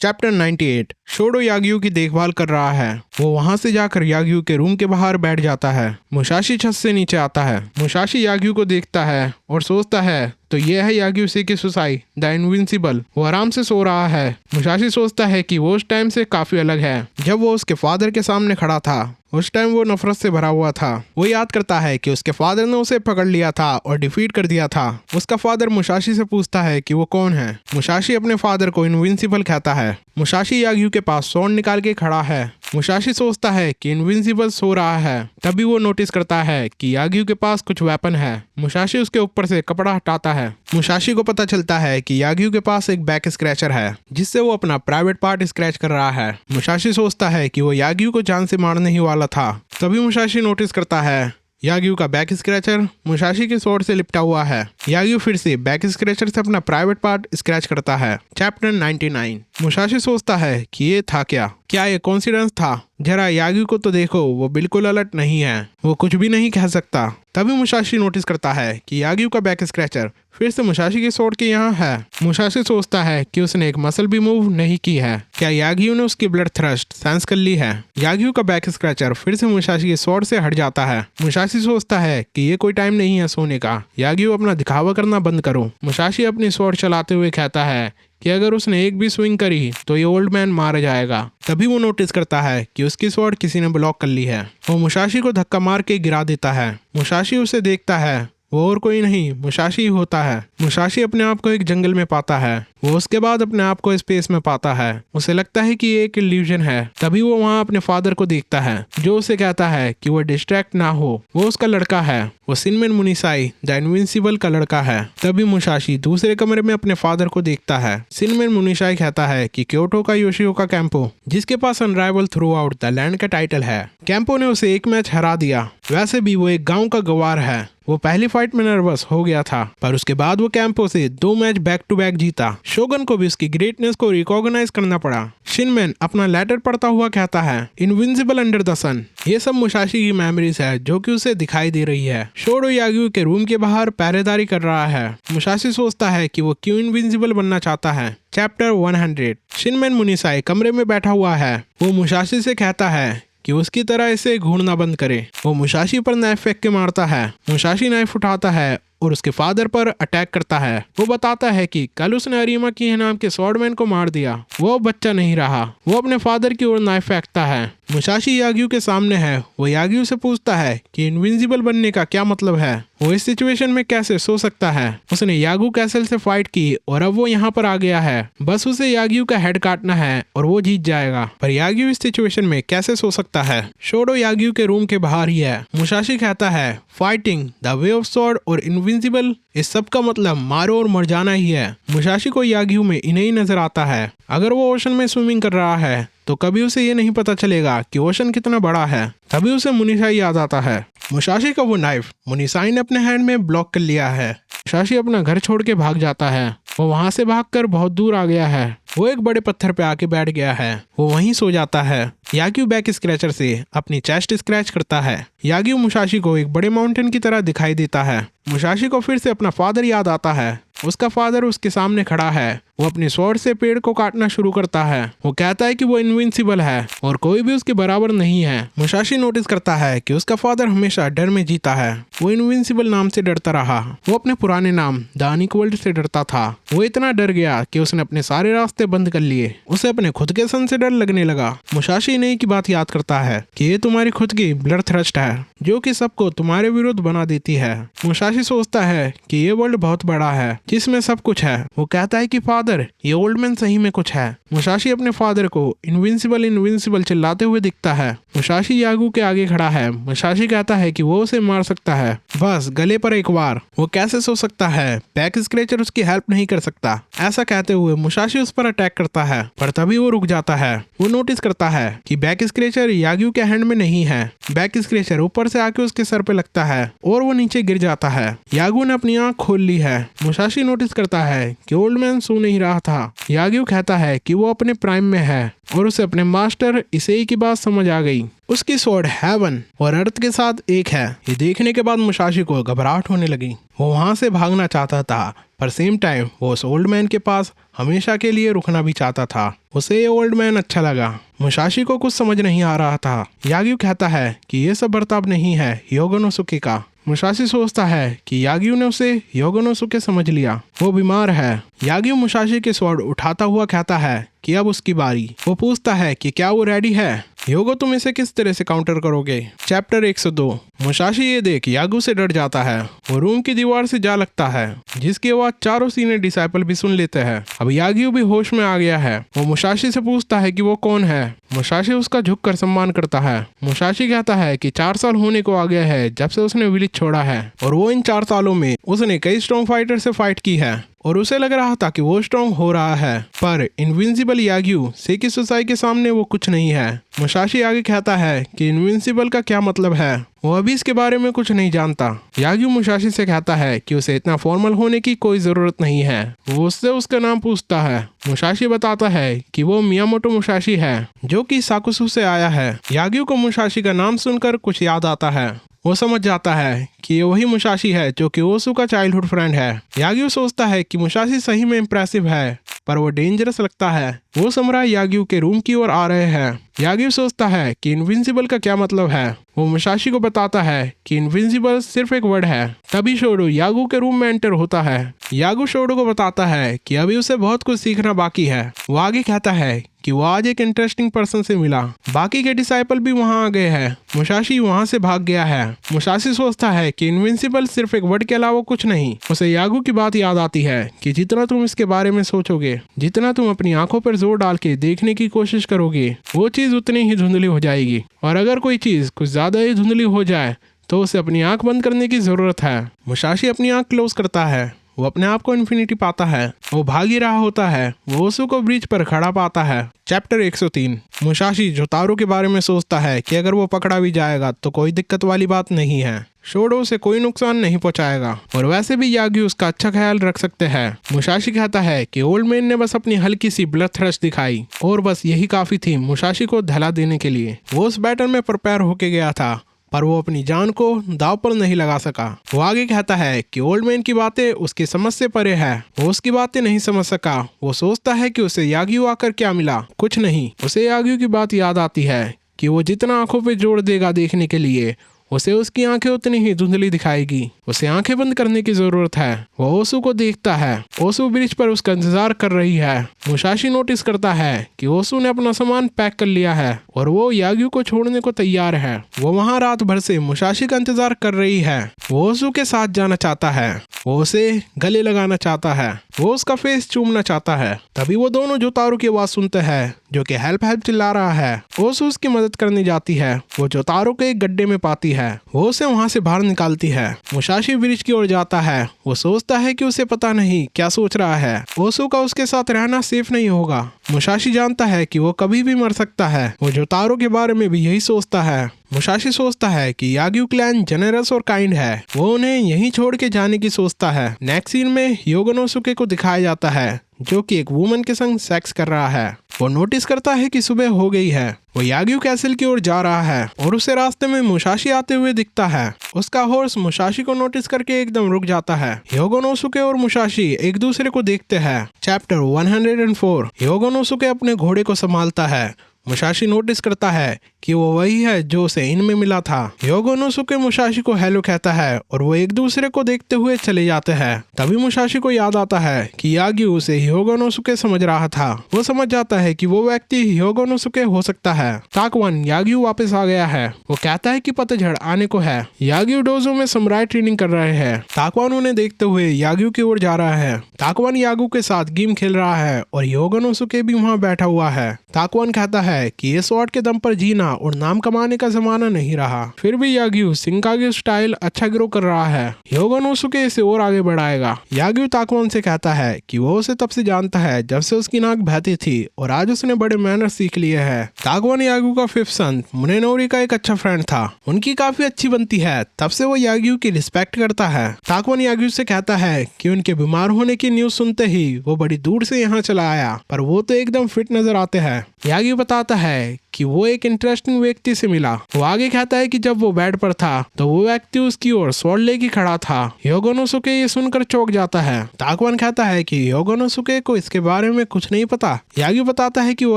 Chapter 98। शोडो याग्यू की देखभाल कर रहा है। वो वहां से जाकर याग्यू के रूम के बाहर बैठ जाता है। मुसाशी छत से नीचे आता है। मुसाशी याग्यू को देखता है और सोचता है तो ये है याग्यू सेकिसुसाई द इनविंसिबल। वो आराम से सो रहा है। मुसाशी सोचता है कि वो उस टाइम से काफी अलग है जब वो उसके फादर के सामने खड़ा था। उस टाइम वो नफरत से भरा हुआ था। वो याद करता है कि उसके फादर ने उसे पकड़ लिया था और डिफीट कर दिया था। उसका फादर मुसाशी से पूछता है कि वो कौन है। मुसाशी अपने फादर को इनविंसिबल कहता है। मुसाशी याग्यू के पास स्वॉर्ड निकाल के खड़ा है। मुसाशी सोचता है कि इनविंसिबल सो रहा है। तभी वो नोटिस करता है कि याग्यू के पास कुछ वेपन है। मुसाशी उसके ऊपर से कपड़ा हटाता है। मुसाशी को पता चलता है कि याग्यू के पास एक बैक स्क्रैचर है जिससे वो अपना प्राइवेट पार्ट स्क्रैच कर रहा है। मुसाशी सोचता है कि वो याग्यू को जान से मारने ही वाला था। तभी मुसाशी नोटिस करता है याग्यू का बैक स्क्रैचर मुसाशी के स्वॉर्ड से लिपटा हुआ है। याग्यू फिर से बैक स्क्रैचर से अपना प्राइवेट पार्ट स्क्रैच करता है। चैप्टर 99। मुसाशी सोचता है कि ये था क्या ये कोइंसिडेंस था। जरा याग्यू को तो देखो, वो बिल्कुल अलर्ट नहीं है, वो कुछ भी नहीं कह सकता। तभी मुसाशी नोटिस करता है कि याग्यू का बैक स्क्रैचर फिर से मुसाशी के स्वॉर्ड के यहाँ है। मुसाशी सोचता है कि उसने एक मसल भी मूव नहीं की है। क्या याग्यू ने उसकी ब्लड थ्रस्ट सेंस कर ली है। याग्यू का बैक स्क्रैचर फिर से मुसाशी के स्वॉर्ड से हट जाता है। मुसाशी सोचता है कि ये कोई टाइम नहीं है सोने का। याग्यू अपना दिखावा करना बंद करो। मुसाशी अपनी स्वॉर्ड चलाते हुए कहता है कि अगर उसने एक भी स्विंग करी तो ये ओल्ड मैन मारा जाएगा। तभी वो नोटिस करता है कि उसकी स्वॉर्ड किसी ने ब्लॉक कर ली है। वो मुसाशी को धक्का मार के गिरा देता है। मुसाशी उसे देखता है, वो और कोई नहीं मुसाशी ही होता है। मुसाशी अपने आप को एक जंगल में पाता है। वो उसके बाद अपने आप को स्पेस में पाता है। उसे लगता है कि ये एक इल्यूजन है। तभी वो वहाँ अपने फादर को देखता है जो उसे कहता है कि वो डिस्ट्रैक्ट ना हो, वो उसका लड़का है। वो शिनमेन मुनीसाई द इनविंसिबल का लड़का है। तभी मुसाशी दूसरे कमरे में अपने फादर को देखता है। शिनमेन मुनीसाई कहता है कि क्योटो का योशिओका कैंपो, जिसके पास अनराइवल थ्रू आउट द लैंड का टाइटल है, कैंपो ने उसे एक मैच हरा दिया। वैसे भी वो एक गाँव का गवार है। वो पहली फाइट में नर्वस हो गया था, पर उसके बाद वो कैंपो से 2 मैच बैक टू बैक जीता। शोगन को भी उसकी ग्रेटनेस को रिकॉग्नाइज करना पड़ा। शिनमेन अपना लेटर पढ़ता हुआ कहता है इनविंसिबल अंडर द सन। ये सब मुसाशी की मेमोरीज है जो कि उसे दिखाई दे रही है। शोडो याग्यू के रूम के बाहर पहरेदारी कर रहा है। मुसाशी सोचता है कि वो क्यों इनविंसिबल बनना चाहता है। चैप्टर 100। शिनमेन मुनीसाई कमरे में बैठा हुआ है। वो मुसाशी से कहता है कि उसकी तरह इसे घूरना बंद करे। वो मुसाशी पर नाइफ फेंक के मारता है। मुसाशी नाइफ उठाता है और उसके फादर पर अटैक करता है। वो बताता है कि कल उसने अरीमा की नाम के स्वॉर्डमैन को मार दिया। वो बच्चा नहीं रहा। वो अपने फादर की ओर नाइफ फेंकता है। मुसाशी याग्यू के सामने है। वो याग्यू से पूछता है कि इनविंसिबल बनने का क्या मतलब है। वो इस सिचुएशन में कैसे सो सकता है। उसने याग्यू कैसल से फाइट की और अब वो यहाँ पर आ गया है। बस उसे याग्यू का हेड काटना है और वो जीत जाएगा। पर याग्यू इस सिचुएशन में कैसे सो सकता है। शोडो याग्यू के रूम के बाहर ही है। मुसाशी कहता है fighting the way of sword और इनविंसिबल, इस सब का मतलब मारो और मर जाना ही है। मुसाशी को याग्यू में इन्हें ही नजर आता है। अगर वो ओशन में स्विमिंग कर रहा है तो कभी उसे ये नहीं पता चलेगा कि ओशन कितना बड़ा है। तभी उसे मुनीसाई याद आता है। मुसाशी का वो नाइफ मुनीसाई ने अपने हैंड में ब्लॉक कर लिया है। मुसाशी अपना घर छोड़ के भाग जाता है। वो वहां से भागकर बहुत दूर आ गया है। वो एक बड़े पत्थर पे आके बैठ गया है। वो वहीं सो जाता है। याग्यू बैक स्क्रैचर से अपनी चेस्ट स्क्रैच करता है। याग्यू मुसाशी को एक बड़े माउंटेन की तरह दिखाई देता है। मुसाशी को फिर से अपना फादर याद आता है। उसका फादर उसके सामने खड़ा है। वो अपने स्वॉर्ड से पेड़ को काटना शुरू करता है। वो कहता है कि वो इनविंसिबल है और कोई भी उसके बराबर नहीं है। मुसाशी नोटिस करता है कि उसका फादर हमेशा डर में जीता है। वो इनविंसिबल नाम से डरता रहा। वो अपने पुराने नाम द अनइक्वल्ड से डरता था। वो इतना डर गया कि उसने अपने सारे रास्ते बंद कर लिए। उसे अपने खुद के सन से डर लगने लगा। मुसाशी नई की बात याद करता है कि ये तुम्हारी खुद की ब्लड थ्रस्ट है जो कि सबको तुम्हारे विरुद्ध बना देती है। मुसाशी सोचता है कि ये वर्ल्ड बहुत बड़ा है जिसमें सब कुछ है। वो कहता है कि फादर, ये ओल्ड मैन सही में कुछ है। मुसाशी अपने फादर को इनविंसिबल इनविंसिबल चिल्लाते हुए दिखता है। मुसाशी याग्यू के आगे खड़ा है। मुसाशी कहता है कि वो उसे मार सकता है, बस गले पर एक बार। वो कैसे सो सकता है, बैक स्क्रैचर उसकी हेल्प नहीं कर सकता। ऐसा कहते हुए मुसाशी उस पर अटैक करता है, पर तभी वो रुक जाता है। वो नोटिस करता है कि बैक स्क्रैचर याग्यू के हैंड में नहीं है। बैक स्क्रैचर ऊपर से आके उसके सर पे लगता है और वो नीचे गिर जाता है। याग्यू ने अपनी आंख खोल ली है। मुसाशी नोटिस करता है कि ओल्ड मैन सो नहीं रहा था। याग्यू कहता है कि वो अपने प्राइम में है और उसे अपने मास्टर इसेई की बात समझ आ गई। उसकी स्वॉर्ड हेवन और अर्थ के साथ एक है। ये देखने के बाद मुसाशी को घबराहट होने लगी। वो वहां से भागना चाहता था, पर सेम टाइम वो उस ओल्ड मैन के पास हमेशा के लिए रुकना भी चाहता था। उसे ये ओल्ड मैन अच्छा लगा। मुसाशी को कुछ समझ नहीं आ रहा था। याग्यू कहता है कि ये सब बर्ताव नहीं है ह्योगोनोसुके का। मुसाशी सोचता है कि याग्यू ने उसे ह्योगोनोसुके समझ लिया, वो बीमार है। याग्यू मुसाशी के स्वॉर्ड उठाता हुआ कहता है कि अब उसकी बारी। वो पूछता है कि क्या वो रेडी है। ह्योगो, तुम इसे किस तरह से काउंटर करोगे। चैप्टर 102। मुसाशी ये देख याग्यू से डर जाता है। वो रूम की दीवार से जा लगता है, जिसकी आवाज चारों सीनियर डिसाइपल भी सुन लेते हैं। अब याग्यू भी होश में आ गया है। वो मुसाशी से पूछता है कि वो कौन है। मुसाशी उसका झुककर सम्मान करता है। मुसाशी कहता है कि 4 साल होने को आ गया है जब से उसने विलेज छोड़ा है, और वो इन 4 सालों में उसने कई स्ट्रॉन्ग फाइटर से फाइट की है और उसे लग रहा था कि वो स्ट्रॉन्ग हो रहा है, पर इनविंसिबल याग्यू सेकी सोसाई के सामने वो कुछ नहीं है। मुसाशी आगे कहता है कि इनविंसिबल का क्या मतलब है, वो अभी इसके बारे में कुछ नहीं जानता। याग्यू मुसाशी से कहता है कि उसे इतना फॉर्मल होने की कोई जरूरत नहीं है। वो उससे उसका नाम पूछता है। मुसाशी बताता है कि वो मियामोटो मुसाशी है, जो कि साकुसु से आया है। याग्यू को मुसाशी का नाम सुनकर कुछ याद आता है। वो समझ जाता है कि ये वही मुसाशी है जो कि ओसु का चाइल्डहुड फ्रेंड है। याग्यू सोचता है कि मुसाशी सही में इम्प्रेसिव है, पर वो डेंजरस लगता है। वो समुराई याग्यू के रूम की ओर आ रहे हैं। याग्यू सोचता है कि इनविंसिबल का क्या मतलब है। वो मुसाशी को बताता है कि इनविंसिबल सिर्फ एक वर्ड है। तभी शोडो याग्यू के रूम में एंटर होता है। याग्यू शोडो को बताता है कि अभी उसे बहुत कुछ सीखना बाकी है। वो आगे कहता है कि वो आज एक इंटरेस्टिंग पर्सन से मिला। बाकी के डिसाइपल भी वहां आ गए हैं। मुसाशी वहां से भाग गया है। मुसाशी सोचता है कि इनविंसिबल सिर्फ एक वर्ड के अलावा कुछ नहीं। उसे याग्यू की बात याद आती है कि जितना तुम इसके बारे में सोचोगे, जितना तुम अपनी आंखों पर जोर डाल के देखने की कोशिश करोगे, वो चीज उतनी ही धुंधली हो जाएगी। और अगर कोई चीज कुछ ज्यादा ही धुंधली हो जाए तो उसे अपनी आंख बंद करने की जरूरत है। मुसाशी अपनी आंख क्लोज करता है। वो अपने आप को इन्फिनिटी पाता है। वो भाग ही रहा होता है। वो ओसु को ब्रिज पर खड़ा पाता है। चैप्टर 103। मुसाशी जोतारो के बारे में सोचता है कि अगर वो पकड़ा भी जाएगा तो कोई दिक्कत वाली बात नहीं है। शोडो से कोई नुकसान नहीं पहुंचाएगा, और वैसे भी याग्यू उसका अच्छा ख्याल रख सकते हैं। मुसाशी कहता है कि ओल्ड मैन ने बस अपनी हल्की सी ब्लड थ्रस्ट दिखाई और बस यही काफी थी मुसाशी को धला देने के लिए। वो उस बैटल में प्रिपेयर होके गया था, पर वो अपनी जान को दाव पर नहीं लगा सका। वो आगे कहता है कि ओल्ड मैन की बातें उसकी समझ से परे है। वो उसकी बातें नहीं समझ सका। वो सोचता है कि उसे याग्यू आकर क्या मिला, कुछ नहीं। उसे याग्यू की बात याद आती है कि वो जितना आंखों पे जोर देगा देखने के लिए, उसे उसकी आंखें उतनी ही धुंधली दिखाएगी। उसे आंखें बंद करने की जरूरत है। वो ओसु को देखता है। ओसु ब्रिज पर उसका इंतजार कर रही है। मुसाशी नोटिस करता है कि ओसु ने अपना सामान पैक कर लिया है और वो याग्यू को छोड़ने को तैयार है। वो वहां रात भर से मुसाशी का इंतजार कर रही है। वो ओसु के साथ जाना चाहता है। वो उसे गले लगाना चाहता है। वो उसका फेस चूमना चाहता है। तभी वो दोनों जोतारो की आवाज सुनते हैं, जो कि हेल्प हेल्प चिल्ला रहा है। ओसु उसकी मदद करने जाती है। वो जोतारो को एक गड्ढे में पाती है। वो उसे वहां से बाहर निकालती है। मुसाशी ब्रिज की ओर जाता है। वो सोचता है कि उसे पता नहीं क्या सोच रहा है। ओसु का उसके साथ रहना सेफ नहीं होगा। मुसाशी जानता है कि वो कभी भी मर सकता है। वो जोतारो के बारे में भी यही सोचता है। मुसाशी सोचता है कि याग्यू क्लैन जेनरस और काइंड है। वो उन्हें यहीं छोड़ के जाने की सोचता है। नेक्स्ट सीन में ह्योगोनोसुके को दिखाया जाता है, जो कि एक वुमन के संग सेक्स कर रहा है। वो नोटिस करता है कि सुबह हो गई है। वो याग्यू कैसल की ओर जा रहा है और उसे रास्ते में मुसाशी आते हुए दिखता है। उसका हॉर्स मुसाशी को नोटिस करके एकदम रुक जाता है। ह्योगोनोसुके और मुसाशी एक दूसरे को देखते हैं। चैप्टर 104। ह्योगोनोसुके अपने घोड़े को संभालता है। मुसाशी नोटिस करता है कि वो वही है जो उसे इनमें मिला था। ह्योगोनोसुके मुसाशी को हेलो कहता है और वो एक दूसरे को देखते हुए चले जाते हैं। तभी मुसाशी को याद आता है कि याग्यू उसे ह्योगोनोसुके समझ रहा था। वो समझ जाता है कि वो व्यक्ति ह्योगोनोसुके हो सकता है। ताकवान याग्यू वापस आ गया है। वो कहता है कि पतझड़ आने को है। याग्यू डोजो में समुराई ट्रेनिंग कर रहे हैं। ताकवान उन्हें देखते हुए याग्यू की ओर जा रहा है। ताकवान याग्यू के साथ गेम खेल रहा है और ह्योगोनोसुके भी वहाँ बैठा हुआ है। ताकवान कहता है कि ये स्वॉर्ड के दम पर जीना और नाम कमाने का जमाना नहीं रहा। फिर भी याग्यू शिंकागे स्टाइल अच्छा ग्रो कर रहा है। ह्योगोनोसुके इसे और आगे बढ़ाएगा। याग्यू ताकवान से कहता है कि वो उसे तब से जानता है जब से उसकी नाक बहती थी और आज उसने बड़े मैनर सीख लिए हैं। ताकवान याग्यू का 5th सन मुनेनोरी का एक अच्छा फ्रेंड था। उनकी काफी अच्छी बनती है। तब से वो याग्यू की रिस्पेक्ट करता है। ताकवान याग्यू से कहता है कि उनके बीमार होने की न्यूज सुनते ही वो बड़ी दूर से यहाँ चला आया, पर वो तो एकदम फिट नजर आते हैं। याग्यू बताता है कि वो एक इंटरेस्टिंग व्यक्ति से मिला। वो आगे कहता है कि जब वो बेड पर था तो वो व्यक्ति उसकी ओर स्वॉर्ड लेके खड़ा था। ह्योगोनोसुके ये सुनकर चौंक जाता है। ताकुआन कहता है कि ह्योगोनोसुके को इसके बारे में कुछ नहीं पता। याग्यू बताता है कि वो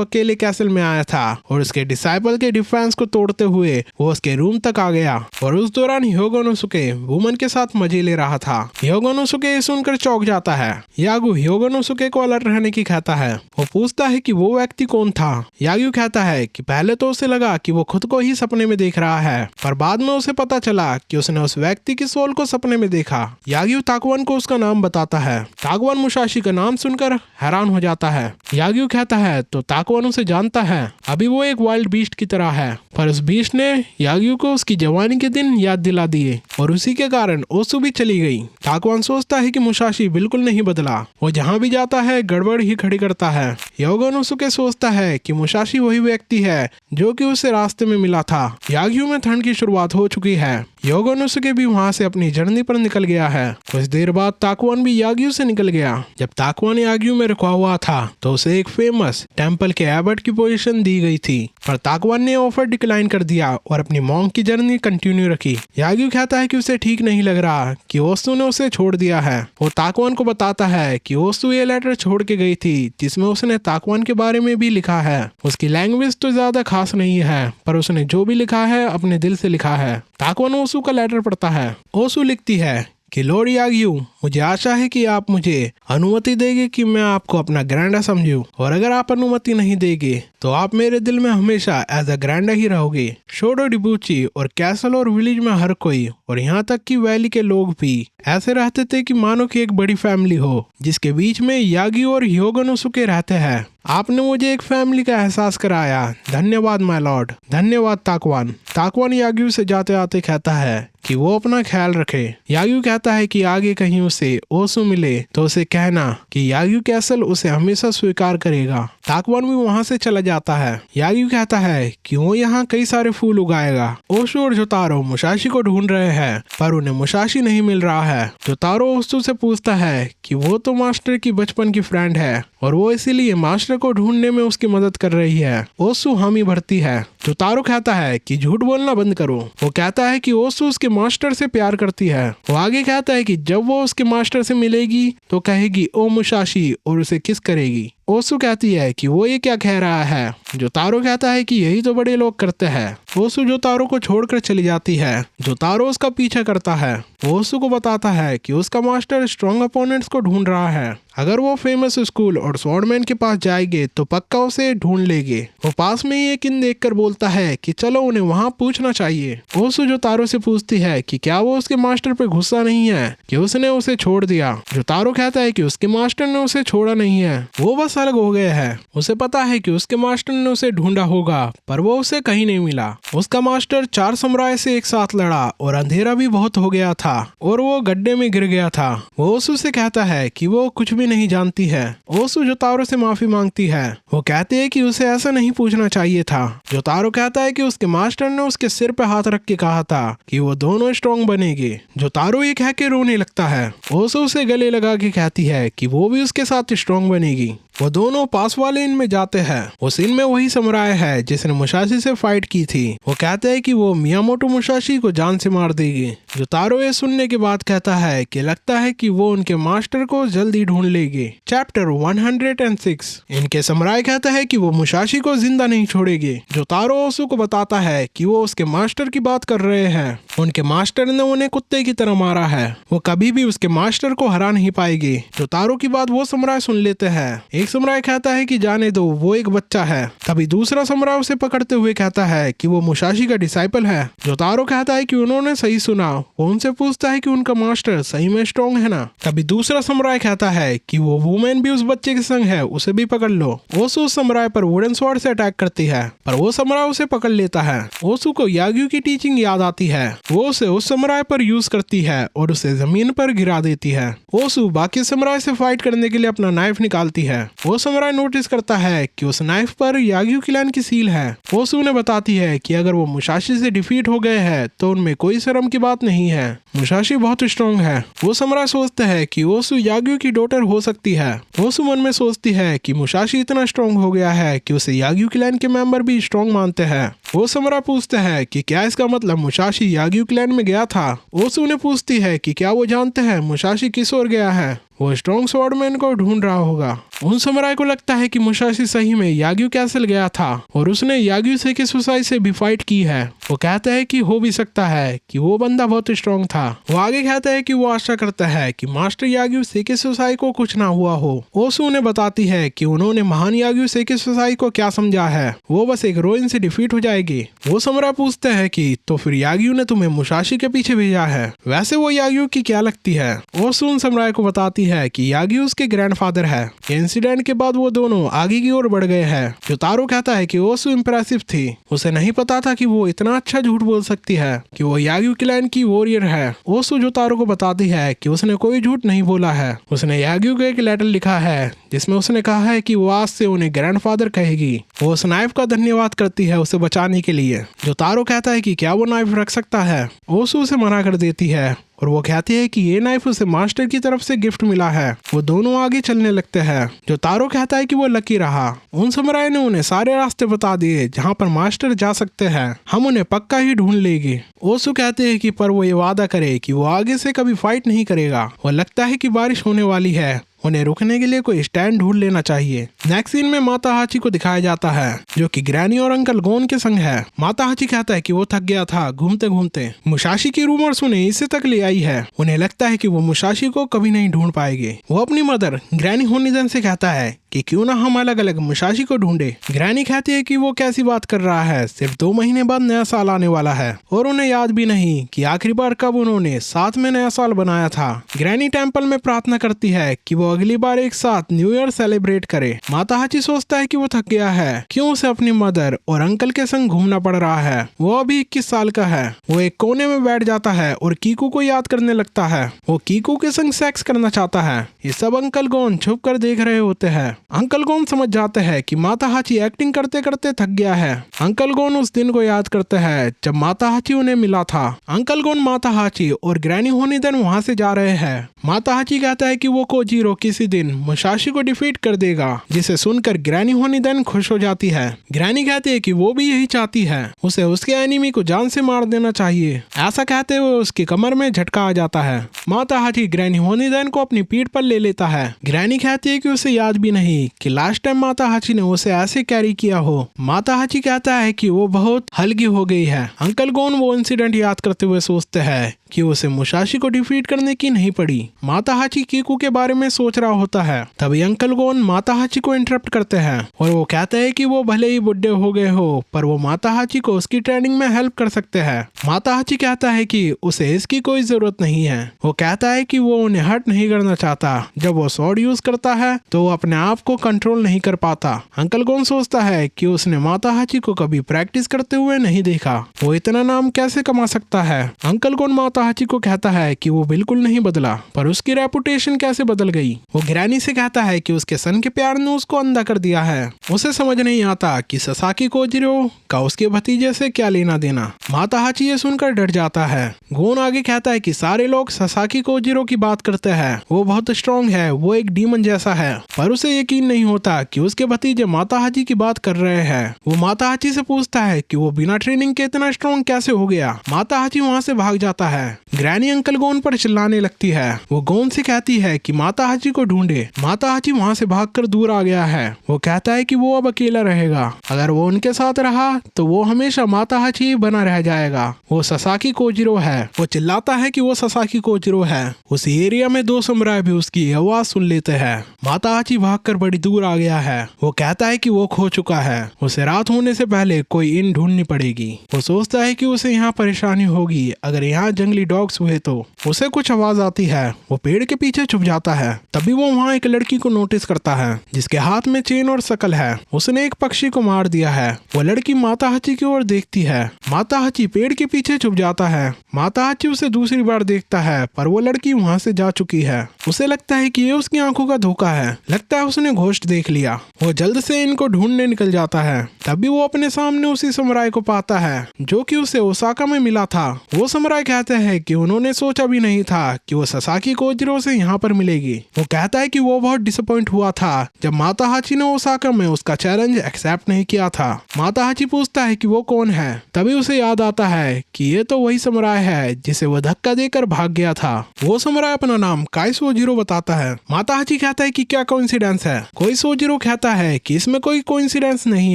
अकेले कैसल में आया था और उसके डिसाइपल के डिफेंस को तोड़ते हुए वो उसके रूम तक आ गया और उस दौरान ह्योगोनोसुके वुमन के साथ मजे ले रहा था। ह्योगोनोसुके ये सुनकर चौंक जाता है। याग्यू ह्योगोनोसुके को अलर्ट रहने की कहता है। वो पूछता है कि वो व्यक्ति कौन था। याग्यू कहता है कि पहले तो उसे लगा कि वो खुद को ही सपने में देख रहा है, पर बाद में उसे पता चला कि उसने उस व्यक्ति की सोल को सपने में देखा। याग्यू ताकुआन को उसका नाम बताता है। ताकुआन मुसाशी का नाम सुनकर हैरान हो जाता है। याग्यू कहता है तो ताकुआन उसे जानता है। अभी वो एक वाइल्ड बीस्ट की तरह है, पर उस बीस्ट ने याग्यू को उसकी जवानी के दिन याद दिला दिए और उसी के कारण ओसु भी चली गई। ताकुआन सोचता है कि मुसाशी बिल्कुल नहीं बदला। वो जहाँ भी जाता है गड़बड़ ही खड़ी करता है। ह्योगोनोसुके सोचता है कि मुसाशी वही व्यक्ति है जो कि उसे रास्ते में मिला था। याग्यू में ठंड की शुरुआत हो चुकी है। ह्योगोनोसुके भी वहां से अपनी जर्नी पर निकल गया है। कुछ देर बाद ताकुआन भी याग्यू से निकल गया। जब ताकुआन याग्यू में रुका हुआ था तो उसे एक फेमस टेंपल के एबट की पोजीशन दी गई थी, पर ताकुआन ने ऑफर डिक्लाइन कर दिया और अपनी मॉन्क की जर्नी कंटिन्यू रखी। याग्यू कहता है कि उसे ठीक नहीं लग रहा कि ओसु ने उसे छोड़ दिया है। वो ताकुआन को बताता है कि ओसु ये लेटर छोड़ के गई थी जिसमें उसने ताकुआन के बारे में भी लिखा है। उसकी लैंग्वेज तो ज्यादा खास नहीं है, पर उसने जो भी लिखा है अपने दिल से लिखा है। ताकुआन ओसु का लेटर पढ़ता है। ओसु लिखती है कि लॉर्ड याग्यू, मुझे आशा है कि आप मुझे अनुमति देंगे कि मैं आपको अपना ग्रैंडा समझूं, और अगर आप अनुमति नहीं देंगे तो आप मेरे दिल में हमेशा एज अ ग्रैंडा ही रहोगे। शोडो डिबूची और कैसल और विलेज में हर कोई और यहाँ तक कि वैली के लोग भी ऐसे रहते थे कि मानो कि एक बड़ी फैमिली हो जिसके बीच में याग्यू और ह्योगोनोसुके रहते हैं। आपने मुझे एक फैमिली का एहसास कराया। धन्यवाद माय लॉर्ड। धन्यवाद ताकुआन। ताकुआन याग्यू से जाते आते कहता है कि वो अपना ख्याल रखे। याग्यू कहता है कि आगे कहीं उसे ओसु मिले तो उसे कहना कि याग्यू कैसल उसे हमेशा स्वीकार करेगा। ताकुआन भी वहाँ से चला जाता है। याग्यू कहता है कि वो यहाँ कई सारे फूल उगाएगा। ओसु और जोतारो मुसाशी को ढूंढ रहे हैं, पर उन्हें मुसाशी नहीं मिल रहा है। जोतारो ओसु से पूछता है कि वो तो मास्टर की बचपन की फ्रेंड है और वो इसीलिए मास्टर को ढूंढने में उसकी मदद कर रही है। ओसु हामी भरती है। जोतारो कहता है कि झूठ बोलना बंद करो। वो कहता है कि ओसु उसके मास्टर से प्यार करती है। वो आगे कहता है कि जब वो उसके मास्टर से मिलेगी तो कहेगी ओ मुसाशी और उसे किस करेगी। ओसु कहती है कि वो ये क्या कह रहा है। जोतारो कहता है कि यही तो बड़े लोग करते हैं। ओसु जोतारो को छोड़कर चली जाती है। जोतारो उसका पीछा करता है। ओसु को बताता है कि उसका मास्टर स्ट्रॉन्ग अपोनेंट्स को ढूंढ रहा है। अगर वो फेमस स्कूल और स्वॉर्डमैन के पास जाएंगे तो पक्का उसे ढूंढ लेंगे। वो पास में ही एक इन देखकर बोलता है कि चलो उन्हें वहाँ पूछना चाहिए। ओसु जोतारो से पूछती है कि क्या वो उसके मास्टर पे गुस्सा नहीं है कि उसने उसे छोड़ दिया। जोतारो कहता है कि उसके मास्टर ने उसे छोड़ा नहीं है, वो बस अलग हो गए हैं। उसे पता है कि उसके मास्टर ने उसे ढूंढा होगा, पर वो उसे कहीं नहीं मिला। उसका मास्टर 4 समुराई से एक साथ लड़ा और अंधेरा भी बहुत हो गया था और वो गड्ढे में गिर गया था। वो ओसु से कहता है कि वो कुछ भी नहीं जानती है। ओसु जोतारो से माफी मांगती है। वो कहते हैं कि उसे ऐसा नहीं पूछना चाहिए था। जोतारो कहता है कि उसके मास्टर ने उसके सिर पे हाथ रख के कहा था कि वो दोनों स्ट्रॉन्ग बनेंगे। जोतारो ये कह के रोने लगता है। ओसु उसे गले लगा के कहती है कि वो भी उसके साथ स्ट्रॉन्ग बनेगी। वो दोनों पास वाले इन में जाते हैं। उस इन में वही समुराई है जिसने मुसाशी से फाइट की थी। वो कहते हैं कि वो मियामोटो मुसाशी को जान से मार देगी। जोतारो ये सुनने के बाद कहता है कि लगता है कि वो उनके मास्टर को जल्दी ढूंढ लेंगे। चैप्टर 106। इनके समुराई कहता है कि वो मुसाशी को जिंदा नहीं छोड़ेगी। जोतारो ओसु को बताता है कि वो उसके मास्टर की बात कर रहे हैं। उनके मास्टर ने उन्हें कुत्ते की तरह मारा है। वो कभी भी उसके मास्टर को हरा नहीं पाएगी। जोतारो की बात वो समुराई सुन लेते हैं। एक समुराई कहता है कि जाने दो, वो एक बच्चा है। तभी दूसरा समुराई उसे पकड़ते हुए कहता है कि वो मुसाशी का डिसाइपल है। जोतारो कहता है कि उन्होंने सही सुना। वो उनसे पूछता है कि उनका मास्टर सही में स्ट्रॉन्ग है ना। तभी दूसरा समुराई कहता है कि वो वुमेन भी उस बच्चे के संग है, उसे भी पकड़ लो। ओसु उस समुराई पर वुडन स्वॉर्ड से अटैक करती है, पर वो समुराई उसे पकड़ लेता है। ओसु को याग्यू की टीचिंग याद आती है। वो उसे उस समुराई पर यूज करती है और उसे जमीन पर गिरा देती है। ओसु बाकी समुराई से फाइट करने के लिए अपना नाइफ निकालती है। वो समुराई नोटिस करता है कि उस नाइफ पर याग्यू क्लैन की सील है। ओसु उन्हें बताती है कि अगर वो मुसाशी से डिफीट हो गए हैं तो उनमें कोई शर्म की बात नहीं है। मुसाशी बहुत स्ट्रॉन्ग है। वो समुराई सोचते हैं कि ओसु याग्यू की डॉटर हो सकती है। ओसु मन में सोचती है कि मुसाशी इतना स्ट्रॉन्ग हो गया है कि उसे याग्यू क्लैन के मेंबर भी स्ट्रॉन्ग मानते हैं। वो समुराई पूछते हैं कि क्या इसका मतलब मुसाशी याग्यू क्लैन में गया था। ओसु उन्हें पूछती है कि क्या वो जानते हैं मुसाशी किस ओर गया है। वो स्ट्रॉन्ग स्वॉर्डमैन को ढूंढ रहा होगा। उन समुराई को लगता है कि मुसाशी सही में याग्यू कैसल गया था और उसने याग्यू सेके सुसाई से भी फाइट की है। वो कहते हैं कि हो भी सकता है कि वो बंदा बहुत स्ट्रॉन्ग था। वो आगे कहता है कि वो आशा करता है कि मास्टर याग्यू सेके सुसाई को कुछ ना हुआ हो। ओसु उन्हें बताती है कि उन्होंने महान याग्यू सेके सुसाई को क्या समझा है, वो बस एक रोइन से डिफीट हो जाएगी। वो समुराई पूछते हैं कि तो फिर याग्यू ने तुम्हें मुसाशी के पीछे भेजा है, वैसे वो याग्यू की क्या लगती है। ओसु उन समुराई को बताती है कि याग्यू उसके ग्रैंडफादर है। इंसिडेंट के बाद वो दोनों आगे की ओर बढ़ गए हैं। जोतारो कहता है कि ओसु इम्प्रेसिव थी। उसे नहीं पता था कि वो इतना अच्छा झूठ बोल सकती है कि वो याग्यू क्लैन की वॉरियर है। ओसु जोतारो को बताती है कि उसने कोई झूठ नहीं बोला है। उसने याग्यू को एक लेटर लिखा है जिसमें उसने कहा है कि वो आज से उन्हें ग्रैंडफादर कहेगी। वो उस नाइफ का धन्यवाद करती है उसे बचाने के लिए। जोतारो कहता है कि क्या वो नाइफ रख सकता है। ओसु उसे मना कर देती है और वो कहती है कि ये नाइफ उसे मास्टर की तरफ से गिफ्ट मिला है। वो दोनों आगे चलने लगते हैं। जोतारो कहता है कि वो लकी रहा। उन समुराई ने उन्हें सारे रास्ते बता दिए जहाँ पर मास्टर जा सकते हैं। हम उन्हें पक्का ही ढूंढ लेंगे। ओसु कहते हैं कि पर वो ये वादा करे कि वो आगे से कभी फाइट नहीं करेगा। वो लगता है कि बारिश होने वाली है, उन्हें रुकने के लिए कोई स्टैंड ढूंढ लेना चाहिए। नेक्स्ट सीन में माता हाची को दिखाया जाता है जो कि ग्रैनी और अंकल गोन के संग है। माता हाची कहता है कि वो थक गया था घूमते घूमते। मुसाशी की रूमर्स उन्हें इससे तक ले आई है। उन्हें लगता है कि वो मुसाशी को कभी नहीं ढूंढ पाएंगे। वो अपनी मदर ग्रैनी होनिदन से कहता है कि क्यों ना हम अलग अलग मुसाशी को ढूंढे। ग्रैनी कहती है कि वो कैसी बात कर रहा है, सिर्फ 2 महीने बाद नया साल आने वाला है और उन्हें याद भी नहीं कि आखिरी बार कब उन्होंने साथ में नया साल बनाया था। ग्रैनी टेम्पल में प्रार्थना करती है कि वो अगली बार एक साथ न्यू ईयर सेलिब्रेट करे। माता हाची सोचता है कि वो थक गया है, क्यों उसे अपनी मदर और अंकल के संग घूमना पड़ रहा है। वो अभी 21 साल का है। वो एक कोने में बैठ जाता है और कीकू को याद करने लगता है। वो कीकू के संग सेक्स करना चाहता है। ये सब अंकल गोन छुप कर देख रहे होते हैं। अंकल गोन समझ जाते हैं कि माता हाची एक्टिंग करते करते थक गया है। अंकल गोन उस दिन को याद करते हैं जब माता हाची उन्हें मिला था। अंकल गोन माता हाची और ग्रैनी होनिदन वहां से जा रहे हैं। माता हाची कहता है कि वो कोजीरो किसी दिन मुसाशी को डिफीट कर देगा, जिसे सुनकर ग्रैनी होनिदन खुश हो जाती है। ग्रैनी कहती है कि वो भी यही चाहती है, उसे उसके एनिमी को जान से मार देना चाहिए। ऐसा कहते हुए उसकी कमर में झटका आ जाता है। माता हाची ग्रैनी होनिदन को अपनी पीठ पर ले लेता है। ग्रैनी कहती है कि उसे याद भी नहीं कि लास्ट टाइम माता हाची ने उसे ऐसे कैरी किया हो। माता हाची कहता है कि वो बहुत हल्की हो गई है। अंकल गोन वो इंसिडेंट याद करते हुए सोचते हैं कि उसे मुसाशी को डिफीट करने की नहीं पड़ी। माता हाची कीकू के बारे में सोच रहा होता है। तभी अंकल गोन माता हाची को इंटरप्ट करते हैं और वो कहते हैं कि वो भले ही बुढ़े हो गए हो पर वो माता हाची को उसकी ट्रेनिंग में हेल्प कर सकते हैं। माता हाची कहता है कि उसे इसकी कोई जरूरत नहीं है। वो कहता है कि वो उन्हें हर्ट नहीं करना चाहता। जब वो स्वॉर्ड यूज करता है तो वो अपने आप को कंट्रोल नहीं कर पाता। अंकल गोन सोचता है कि उसने माता हाची को कभी प्रैक्टिस करते हुए नहीं देखा, वो इतना नाम कैसे कमा सकता है। अंकल गोन माता हाची को कहता है कि वो बिल्कुल नहीं बदला, पर उसकी रेपुटेशन कैसे बदल गई। वो ग्रैनी से कहता है कि उसके सन के प्यार ने उसको अंधा कर दिया है। उसे समझ नहीं आता कि ससाकी कोजिरो का उसके भतीजे से क्या लेना देना। माता हाची ये सुनकर डर जाता है। गोन आगे कहता है कि सारे लोग ससाकी कोजिरो की बात करते हैं, वो बहुत स्ट्रॉन्ग है, वो एक डीमन जैसा है, पर उसे यकीन नहीं होता कि उसके भतीजे माता हाची की बात कर रहे हैं। वो माता हाची से पूछता है कि वो बिना ट्रेनिंग के इतना स्ट्रॉन्ग कैसे हो गया। माता हाची वहाँ से भाग जाता है। ग्रैनी अंकल गोन पर चिल्लाने लगती है। वो गोन से कहती है कि माता हाची को ढूंढे। माता हाची वहाँ से भागकर दूर आ गया है। वो कहता है कि वो अब अकेला रहेगा, अगर वो उनके साथ रहा तो वो हमेशा माता हाची ही बना रह जाएगा। वो ससाकी कोजिरो है। वो चिल्लाता है कि वो ससाकी कोजिरो है। उस एरिया में 2 समुराई भी उसकी आवाज सुन लेते हैं। माता हाची भागकर बड़ी दूर आ गया है। वो कहता है कि वो खो चुका है, उसे रात होने से पहले कोई इन ढूंढनी पड़ेगी। वो सोचता है कि उसे यहाँ परेशानी होगी अगर यहाँ जंगली डॉग्स हुए तो। उसे कुछ आवाज आती है। वो पेड़ के पीछे छुप जाता है। तभी वो वहाँ एक लड़की को नोटिस करता है जिसके हाथ में चेन और शकल है। उसने एक पक्षी को मार दिया है। वो लड़की माता हाची की ओर देखती है। माता हाची पेड़ के पीछे छुप जाता है। माता हाची उसे दूसरी बार देखता है पर वो लड़की वहाँ से जा चुकी है। उसे लगता है कि ये उसकी आंखों का धोखा है। लगता है उसने घोस्ट देख लिया। वो जल्द से इनको ढूंढने निकल जाता है। तभी वो अपने सामने उसी समुराई को पाता है जो कि उसे ओसाका में मिला था। वो समुराई कहते हैं कि उन्होंने सोचा भी नहीं था कि वो ससाकी कोजिरो से यहाँ पर मिलेगी। वो कहता है कि वो बहुत डिसअपॉइंट हुआ था जब माता हाची ने ओसाका में उसका चैलेंज एक्सेप्ट नहीं किया था। माता हाची पूछता है कि वो कौन है। तभी उसे याद आता है कि ये तो वही समुराई है जिसे वो धक्का देकर भाग गया था। वो समुराई अपना नाम काई सोजिरो बताता है। माता हाची कहता है कि क्या कोइंसिडेंस है। कोई सोजिरो कहता है कि इसमें कोई कोइंसिडेंस नहीं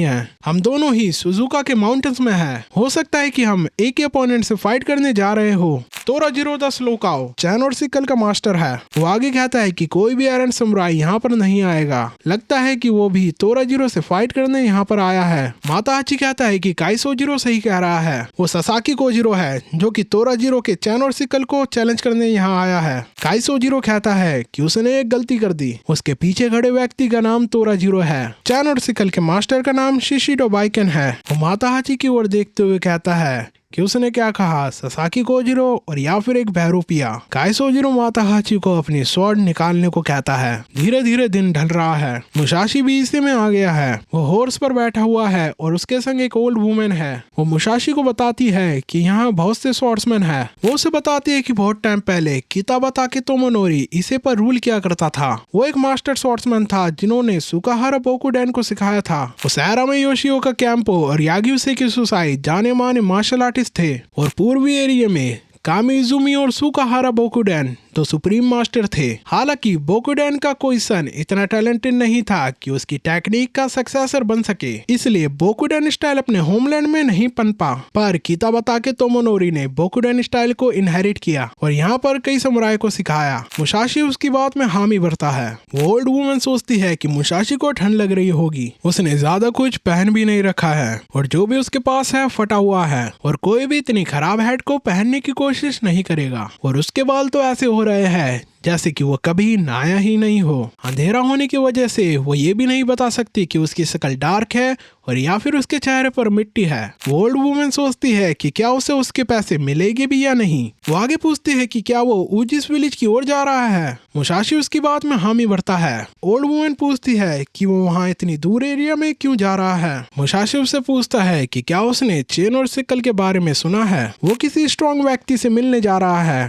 है, हम दोनों ही सुजुका के माउंटेन्स में हैं। हो सकता है कि हम एक ही अपोनेंट से फाइट करने जा रहे हो। तोराजिरो द स्लोकाओ चैन और सिकल का मास्टर है। वो आगे कहता है कि कोई भी एरंड समुराई यहाँ पर नहीं आएगा। लगता है कि वो भी तोराजिरो से फाइट करने यहाँ पर आया है। माता हाची कहता है कि काई सोजिरो सही कह रहा है, वो ससाकी कोजिरो है जो कि तोराजिरो के चैन और सिकल को चैलेंज करने यहाँ आया है। काई सोजिरो कहता है कि उसने एक गलती कर दी, उसके पीछे खड़े व्यक्ति का नाम तोराजिरो है। चैन और सिकल के मास्टर का नाम शिशिडो बाइकेन है। वो माता हाची की ओर देखते हुए कहता है कि उसने क्या कहा, ससाकी कोजिरो और या फिर एक बहरूपिया। काई सोजिरो माता हाची को अपनी स्वॉर्ड निकालने को कहता है। धीरे धीरे दिन ढल रहा है। मुसाशी भी इसी में आ गया है। वो हॉर्स पर बैठा हुआ है और उसके संग एक ओल्ड वुमेन है। वो मुसाशी को बताती है कि यहाँ बहुत से स्वॉर्ड्समैन है। वो उसे बताती है कि बहुत टाइम पहले किताबाताके तोमोनोरी इसे पर रूल किया करता था। वो एक मास्टर स्वॉर्ड्समैन था जिन्होंने सुकाहारा बोकुडेन को सिखाया था। वो सैरा में योशिओका कैंपो और याग्युसेकी सुसाई जाने माने मार्शल आर्टिस्ट थे और पूर्वी एरिया में कामिजुमी और सुकाहारा बोकुडेन तो सुप्रीम मास्टर थे। हालांकि बोकुडेन का कोई सन इतना टैलेंटेड नहीं था कि उसकी टेक्निक का सक्सेसर बन सके, इसलिए बोकुडेन स्टाइल अपने होमलैंड में नहीं पनपा। पर किताबाताके तोमोनोरी ने बोकुडेन स्टाइल को इनहेरिट किया और यहाँ पर कई समुराई को सिखाया। मुसाशी उसकी बात में हामी भरता है। वो ओल्ड वुमन सोचती है कि मुसाशी को ठंड लग रही होगी। उसने ज्यादा कुछ पहन भी नहीं रखा है और जो भी उसके पास है फटा हुआ है और कोई भी इतनी खराब हैट को पहनने की कोशिश नहीं करेगा। और उसके बाल तो ऐसे हो रहे हैं जैसे कि वो कभी नहाया ही नहीं हो। अंधेरा होने की वजह से वो ये भी नहीं बता सकती कि उसकी शक्ल डार्क है और या फिर उसके चेहरे पर मिट्टी है। वो ओल्ड वुमन सोचती है कि क्या उसे उसके पैसे मिलेंगे भी या नहीं। वो आगे पूछती है कि क्या वो ऊजिस विलेज की ओर जा रहा है। मुसाशी उसकी बात में हामी भरता है। ओल्ड वुमन पूछती है कि वो वहाँ इतनी दूर एरिया में क्यों जा रहा है। मुसाशी उससे पूछता है कि क्या उसने चेन और सिकल के बारे में सुना है। वो किसी स्ट्रॉन्ग व्यक्ति से मिलने जा रहा है